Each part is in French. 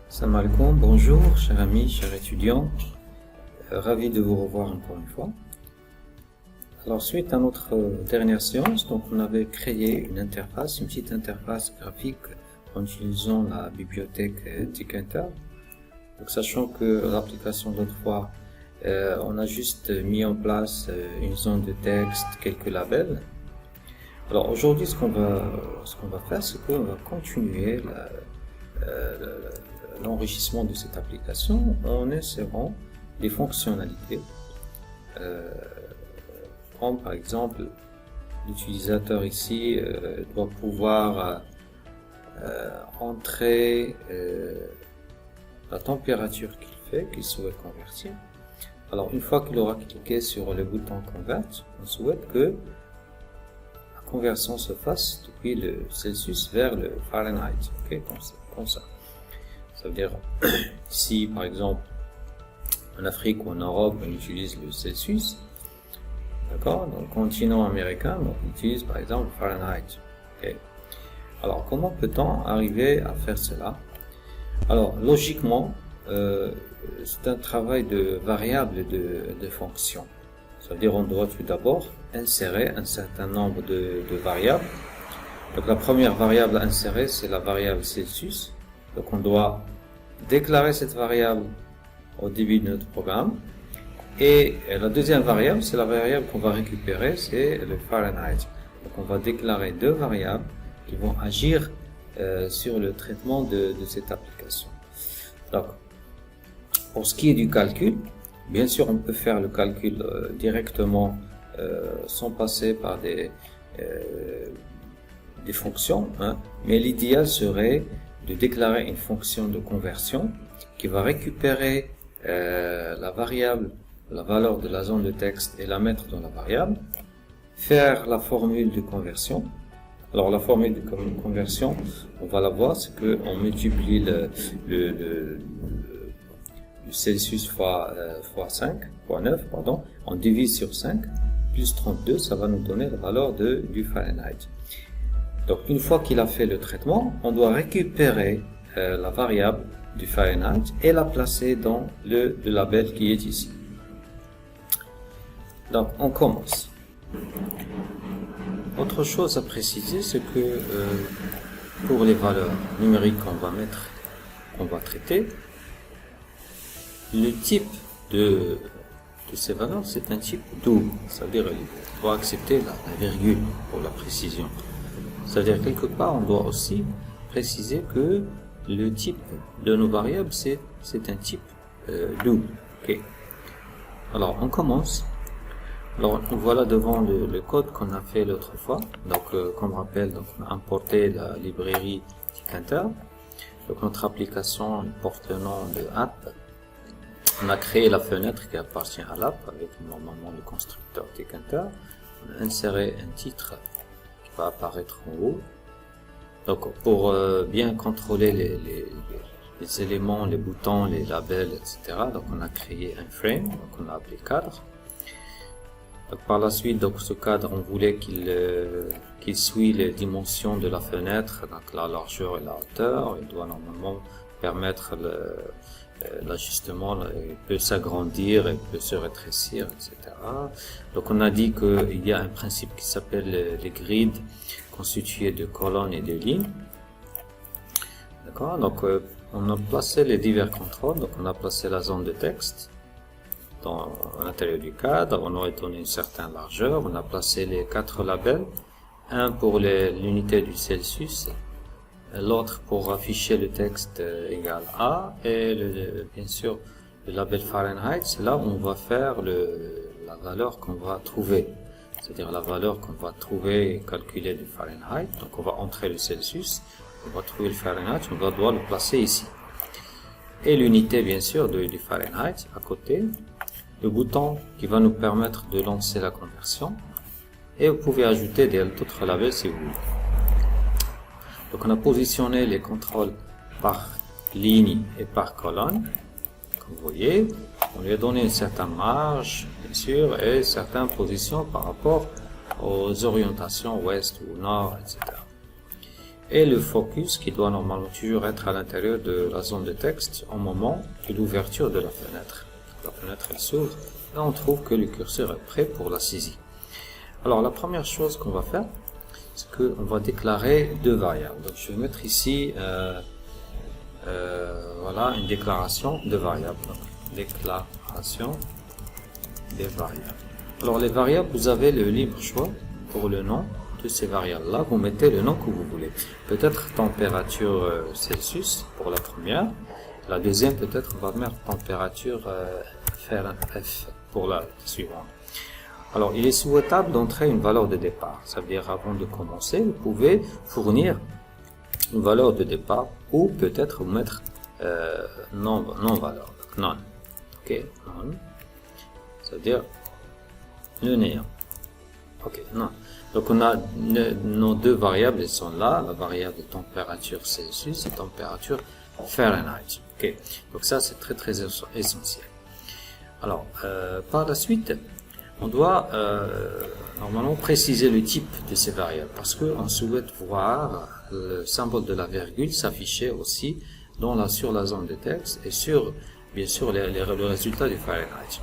Salam alaikum, bonjour chers amis, chers étudiants, ravi de vous revoir encore une fois. Alors suite à notre dernière séance, donc on avait créé une interface, une petite interface graphique en utilisant la bibliothèque Tkinter. Donc sachant que l'application d'autrefois, on a juste mis en place une zone de texte, quelques labels. Alors aujourd'hui ce qu'on va faire, c'est qu'on va continuer l'enrichissement de cette application en insérant des fonctionnalités comme par exemple l'utilisateur ici doit pouvoir entrer la température qu'il souhaite convertir. Alors une fois qu'il aura cliqué sur le bouton Convert, on souhaite que la conversion se fasse depuis le Celsius vers le Fahrenheit, okay, comme ça. Ça veut dire, si par exemple en Afrique ou en Europe on utilise le Celsius, d'accord, dans le continent américain on utilise par exemple le Fahrenheit. Okay. Alors comment peut-on arriver à faire cela? Alors logiquement, c'est un travail de variables et de fonctions. Ça veut dire on doit tout d'abord insérer un certain nombre de variables. Donc la première variable à insérer, c'est la variable Celsius. Donc on doit déclarer cette variable au début de notre programme. Et la deuxième variable, c'est la variable qu'on va récupérer, c'est le Fahrenheit. Donc on va déclarer deux variables qui vont agir sur le traitement de cette application. Donc, pour ce qui est du calcul, bien sûr on peut faire le calcul directement sans passer par des fonctions, hein, mais l'idéal serait de déclarer une fonction de conversion qui va récupérer la variable, la valeur de la zone de texte et la mettre dans la variable, faire la formule de conversion. Alors la formule de conversion, on va la voir, c'est que on multiplie le Celsius fois 9, pardon, on divise sur 5, plus 32, ça va nous donner la valeur du Fahrenheit. Donc une fois qu'il a fait le traitement, on doit récupérer la variable du Fahrenheit et la placer dans le label qui est ici. Donc on commence. Autre chose à préciser, c'est que pour les valeurs numériques qu'on va traiter, le type de ces valeurs, c'est un type double, c'est-à-dire il doit accepter la virgule pour la précision. C'est-à-dire quelque part, on doit aussi préciser que le type de nos variables, c'est un type double. Okay. Alors, on commence. Alors, voilà devant le code qu'on a fait l'autre fois. Donc, comme rappel, donc, on a importé la librairie Tkinter. Donc, notre application porte le nom de app. On a créé la fenêtre qui appartient à l'app avec normalement le constructeur Tkinter. On a inséré un titre va apparaître en haut. Donc pour bien contrôler les éléments, les boutons, les labels, etc. Donc on a créé un frame, donc on a appelé cadre. Donc, par la suite, donc ce cadre, on voulait qu'il suit les dimensions de la fenêtre, donc la largeur et la hauteur. Il doit normalement permettre l'ajustement, il peut s'agrandir, il peut se rétrécir, etc. Donc on a dit qu'il y a un principe qui s'appelle les grids constitués de colonnes et de lignes. D'accord. Donc on a placé les divers contrôles. Donc on a placé la zone de texte à l'intérieur du cadre. On aurait donné une certaine largeur. On a placé les 4 labels, un pour l'unité du Celsius, l'autre pour afficher le texte égal A, et bien sûr le label Fahrenheit, c'est là où on va faire la valeur qu'on va trouver, c'est-à-dire la valeur qu'on va trouver et calculer du Fahrenheit. Donc on va entrer le Celsius, on va trouver le Fahrenheit, on va devoir le placer ici, et l'unité bien sûr du Fahrenheit à côté, le bouton qui va nous permettre de lancer la conversion, et vous pouvez ajouter d'autres labels si vous voulez. Donc on a positionné les contrôles par ligne et par colonne. Comme vous voyez, on lui a donné une certaine marge, bien sûr, et certaines positions par rapport aux orientations ouest ou nord, etc. et le focus qui doit normalement toujours être à l'intérieur de la zone de texte au moment de l'ouverture de la fenêtre. La fenêtre elle s'ouvre et on trouve que le curseur est prêt pour la saisie. Alors la première chose qu'on va faire, c'est qu'on va déclarer deux variables. Donc je vais mettre ici voilà une déclaration de variables. Donc, déclaration des variables. Alors les variables, vous avez le libre choix pour le nom de ces variables là, vous mettez le nom que vous voulez. Peut-être température Celsius pour la première, la deuxième peut-être on va mettre température F pour la suivante. Alors il est souhaitable d'entrer une valeur de départ, ça veut dire avant de commencer vous pouvez fournir une valeur de départ ou peut-être vous mettre non valeur, donc non, ok, non, ça veut dire le néant, ok, non. Donc on a nos deux variables, elles sont là, la variable de température Celsius et température Fahrenheit. Ok, donc ça c'est très essentiel. Alors par la suite, on doit normalement préciser le type de ces variables parce que on souhaite voir le symbole de la virgule s'afficher aussi sur la zone de texte et sur bien sûr le résultat du Fahrenheit.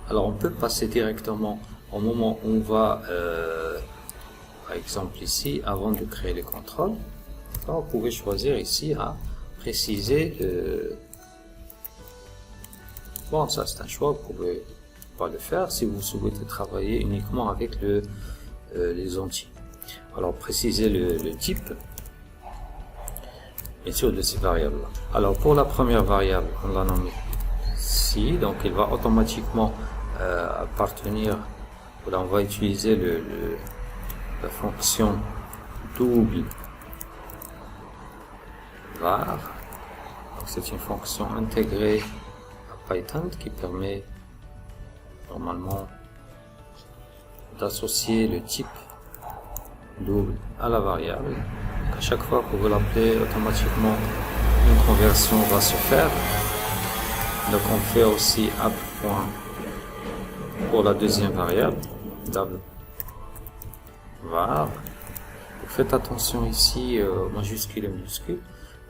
Alors on peut passer directement au moment où on va, par exemple ici, avant de créer le contrôle, vous pouvez choisir ici à préciser bon, ça c'est un choix, vous pouvez pas le faire si vous souhaitez travailler uniquement avec les entiers. Alors préciser le type, bien sûr, de ces variables là. Alors pour la première variable, on l'a nommée ici, donc il va automatiquement appartenir. Là, on va utiliser la fonction double var. C'est une fonction intégrée à Python qui permet normalement d'associer le type double à la variable. Donc, à chaque fois que vous l'appelez, automatiquement une conversion va se faire. Donc on fait aussi app point pour la deuxième variable, double var. Faites attention ici majuscule et minuscule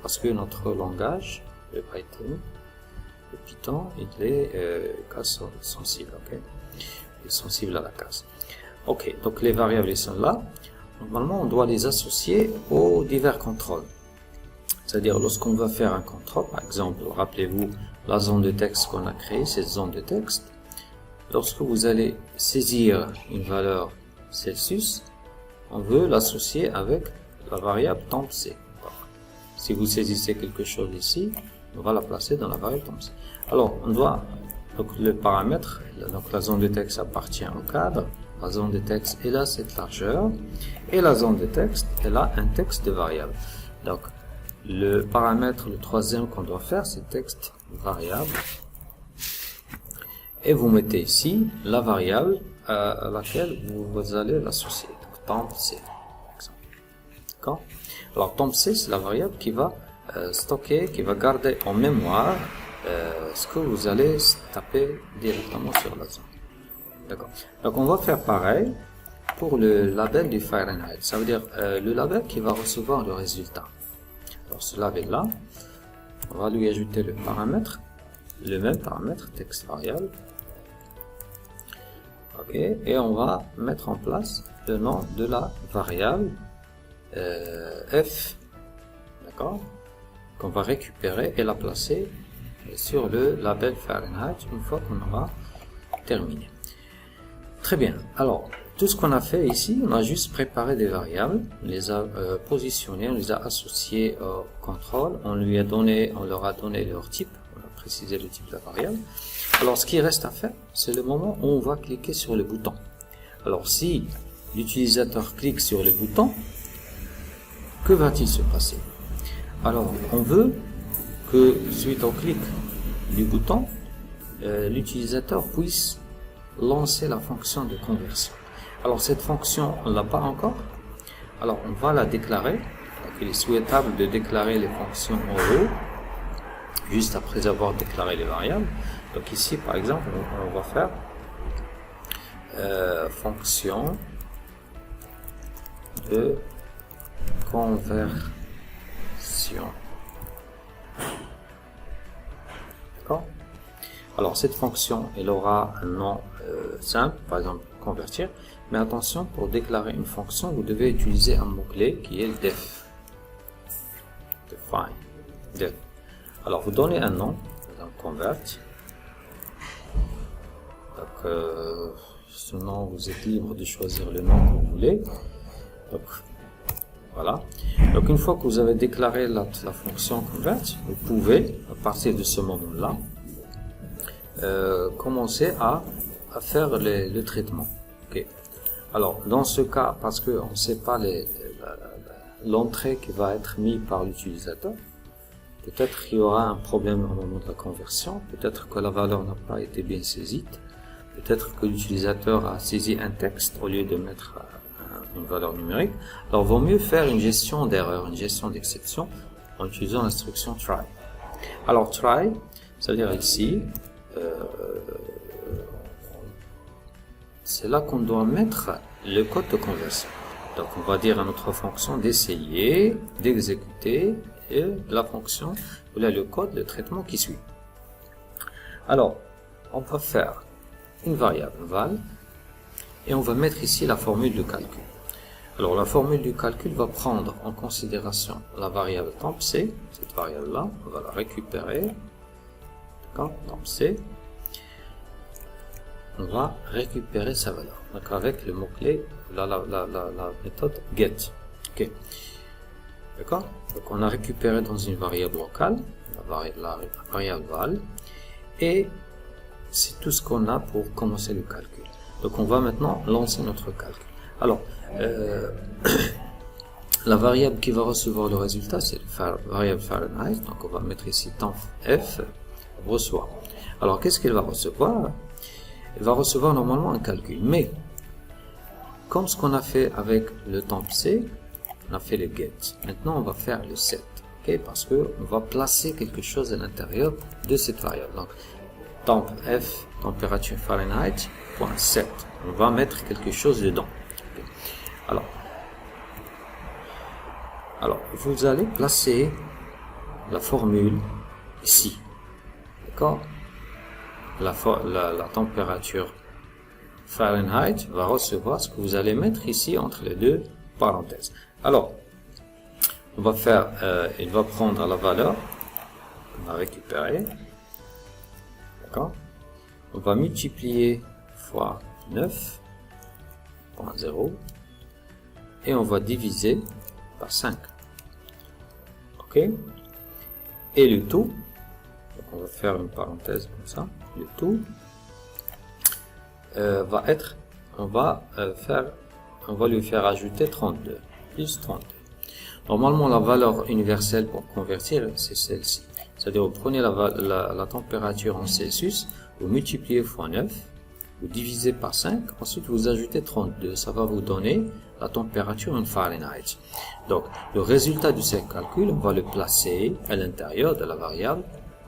parce que notre langage, le Python, il est casse sensible, ok, il est sensible à la casse. Ok, donc les variables sont là. Normalement, on doit les associer aux divers contrôles. C'est-à-dire, lorsqu'on va faire un contrôle, par exemple, rappelez-vous la zone de texte qu'on a créée, cette zone de texte. Lorsque vous allez saisir une valeur Celsius, on veut l'associer avec la variable tempC. Si vous saisissez quelque chose ici, on va la placer dans la variable tempC. Alors, on doit, donc le paramètre, donc la zone de texte appartient au cadre, la zone de texte elle a cette largeur, et la zone de texte elle a un texte de variable. Donc, le paramètre, le troisième qu'on doit faire, c'est texte variable. Et vous mettez ici la variable à laquelle vous allez l'associer. Donc, tempC, par exemple. D'accord? Alors, tempC, c'est la variable qui va stocker, qui va garder en mémoire ce que vous allez taper directement sur la zone. D'accord. Donc, on va faire pareil pour le label du Fahrenheit. Ça veut dire le label qui va recevoir le résultat. Alors, ce label-là, on va lui ajouter le paramètre, le même paramètre, texte variable. Ok, et on va mettre en place le nom de la variable f, d'accord, qu'on va récupérer et la placer sur le label Fahrenheit une fois qu'on aura terminé. Très bien, alors tout ce qu'on a fait ici, on a juste préparé des variables, on les a positionnées, on les a associées au contrôle, on leur a donné leur type, on a précisé le type de la variable. Alors ce qui reste à faire, c'est le moment où on va cliquer sur le bouton. Alors si l'utilisateur clique sur le bouton, que va-t-il se passer? Alors on veut que suite au clic du bouton, l'utilisateur puisse lancer la fonction de conversion. Alors cette fonction, on ne l'a pas encore. Alors on va la déclarer. Donc, il est souhaitable de déclarer les fonctions en haut, juste après avoir déclaré les variables. Donc ici par exemple, on va faire fonction de conversion. D'accord? Alors cette fonction, elle aura un nom simple, par exemple convertir, mais attention, pour déclarer une fonction, vous devez utiliser un mot-clé qui est le def. Define. Def. Alors vous donnez un nom, par exemple convert. Donc ce nom, vous êtes libre de choisir le nom que vous voulez. Donc voilà. Donc une fois que vous avez déclaré la fonction convert, vous pouvez, à partir de ce moment-là, commencer à faire le traitement. Okay. Alors dans ce cas, parce qu'on ne sait pas l'entrée qui va être mise par l'utilisateur, peut-être qu'il y aura un problème au moment de la conversion, peut-être que la valeur n'a pas été bien saisie, peut-être que l'utilisateur a saisi un texte au lieu de mettre une valeur numérique. Alors vaut mieux faire une gestion d'erreur, une gestion d'exception en utilisant l'instruction try. Alors try, c'est-à-dire ici, c'est là qu'on doit mettre le code de conversion. Donc on va dire à notre fonction d'essayer, d'exécuter et la fonction, voilà le code, le traitement qui suit. Alors on va faire une variable val et on va mettre ici la formule de calcul. Alors la formule du calcul va prendre en considération la variable temp c, cette variable là, on va la récupérer, d'accord, temp c, on va récupérer sa valeur, donc avec le mot-clé, la méthode get, ok, d'accord, donc on a récupéré dans une variable locale, la variable val, et c'est tout ce qu'on a pour commencer le calcul. Donc on va maintenant lancer notre calcul. Alors, la variable qui va recevoir le résultat, c'est la variable Fahrenheit. Donc on va mettre ici temp f reçoit. Alors qu'est-ce qu'elle va recevoir? Elle va recevoir normalement un calcul. Mais, comme ce qu'on a fait avec le temp c, on a fait le get. Maintenant on va faire le set. Okay? Parce qu'on va placer quelque chose à l'intérieur de cette variable. Donc, temp f, température Fahrenheit, .set. On va mettre quelque chose dedans. Okay. Alors, vous allez placer la formule ici. D'accord? La température Fahrenheit va recevoir ce que vous allez mettre ici entre les deux parenthèses. Alors, on va faire, il va prendre la valeur qu'on a récupérée. D'accord? On va multiplier fois 9.0 et on va diviser par 5. Ok? Et le tout, donc on va faire une parenthèse comme ça, le tout va être, on va lui faire ajouter 32, plus 32. Normalement, la valeur universelle pour convertir, c'est celle-ci. C'est-à-dire, vous prenez la température en Celsius, vous multipliez fois 9, vous divisez par 5, ensuite vous ajoutez 32. Ça va vous donner la température en Fahrenheit. Donc, le résultat de ce calcul, on va le placer à l'intérieur de la variable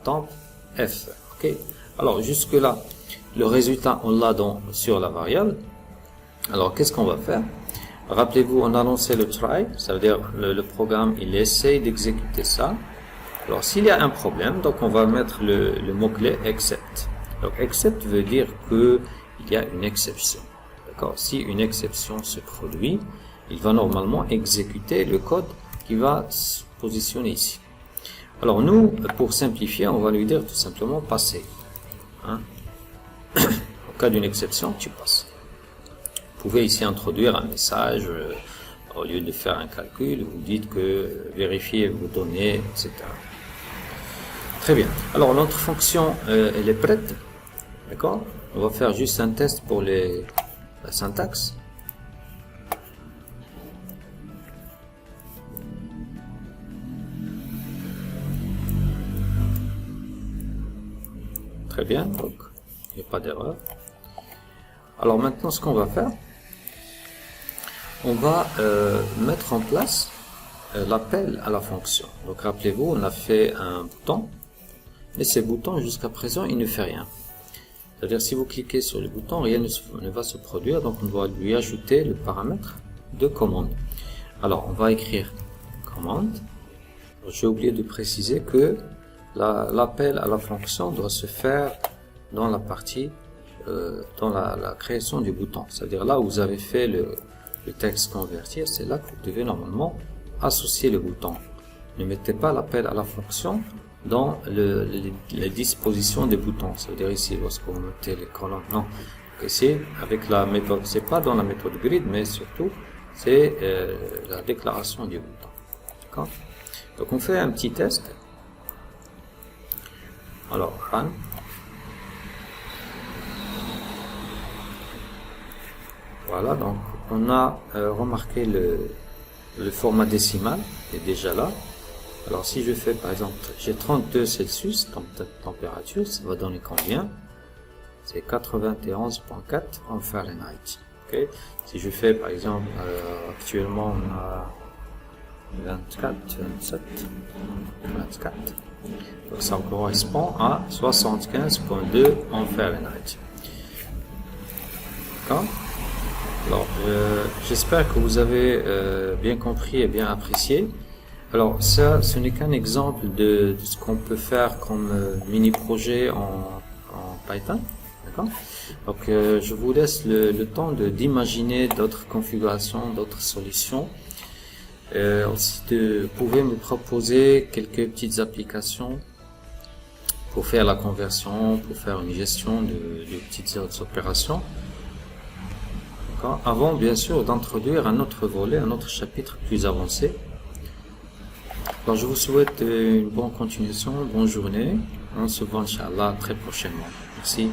temp f. Okay? Alors, jusque-là, le résultat, on l'a sur la variable. Alors, qu'est-ce qu'on va faire? Rappelez-vous, on a lancé le try, ça veut dire le programme, il essaye d'exécuter ça. Alors, s'il y a un problème, donc on va mettre le mot-clé except. Donc, except veut dire qu'il y a une exception. D'accord? Si une exception se produit, il va normalement exécuter le code qui va se positionner ici. Alors, nous, pour simplifier, on va lui dire tout simplement passer. Hein? Au cas d'une exception, tu passes. Vous pouvez ici introduire un message, au lieu de faire un calcul, vous dites que vérifiez vos données, etc. Très bien. Alors, notre fonction, elle est prête. D'accord? On va faire juste un test pour la syntaxe. Très bien, donc il n'y a pas d'erreur. Alors maintenant, ce qu'on va faire, on va mettre en place l'appel à la fonction. Donc rappelez-vous, on a fait un bouton, mais ces boutons jusqu'à présent, il ne fait rien. C'est-à-dire, si vous cliquez sur le bouton, rien ne va se produire, donc on doit lui ajouter le paramètre de commande. Alors, on va écrire commande. J'ai oublié de préciser que l'appel à la fonction doit se faire dans la partie, dans la création du bouton. C'est-à-dire là où vous avez fait le texte convertir, c'est là que vous devez normalement associer le bouton. Ne mettez pas l'appel à la fonction dans les dispositions des boutons. C'est-à-dire ici, lorsque vous mettez les colonnes, non. C'est avec la méthode, c'est pas dans la méthode grid, mais surtout, c'est la déclaration du bouton. D'accord? Donc on fait un petit test. Alors, run. Voilà, donc on a remarqué le format décimal qui est déjà là. Alors si je fais par exemple, j'ai 32 Celsius, température, ça va donner combien? C'est 91.4 en Fahrenheit. Okay. Si je fais par exemple, actuellement on a 24, 27, 24. Donc ça correspond à 75.2 en Fahrenheit. D'accord? Alors, j'espère que vous avez bien compris et bien apprécié. Alors, ça, ce n'est qu'un exemple de ce qu'on peut faire comme mini-projet en Python. D'accord? Donc, je vous laisse le temps d'imaginer d'autres configurations, d'autres solutions. Aussi, vous pouvez me proposer quelques petites applications pour faire la conversion, pour faire une gestion de petites opérations. Avant, bien sûr, d'introduire un autre volet, un autre chapitre plus avancé. Alors, je vous souhaite une bonne continuation, une bonne journée. On se voit, Inch'Allah, très prochainement. Merci.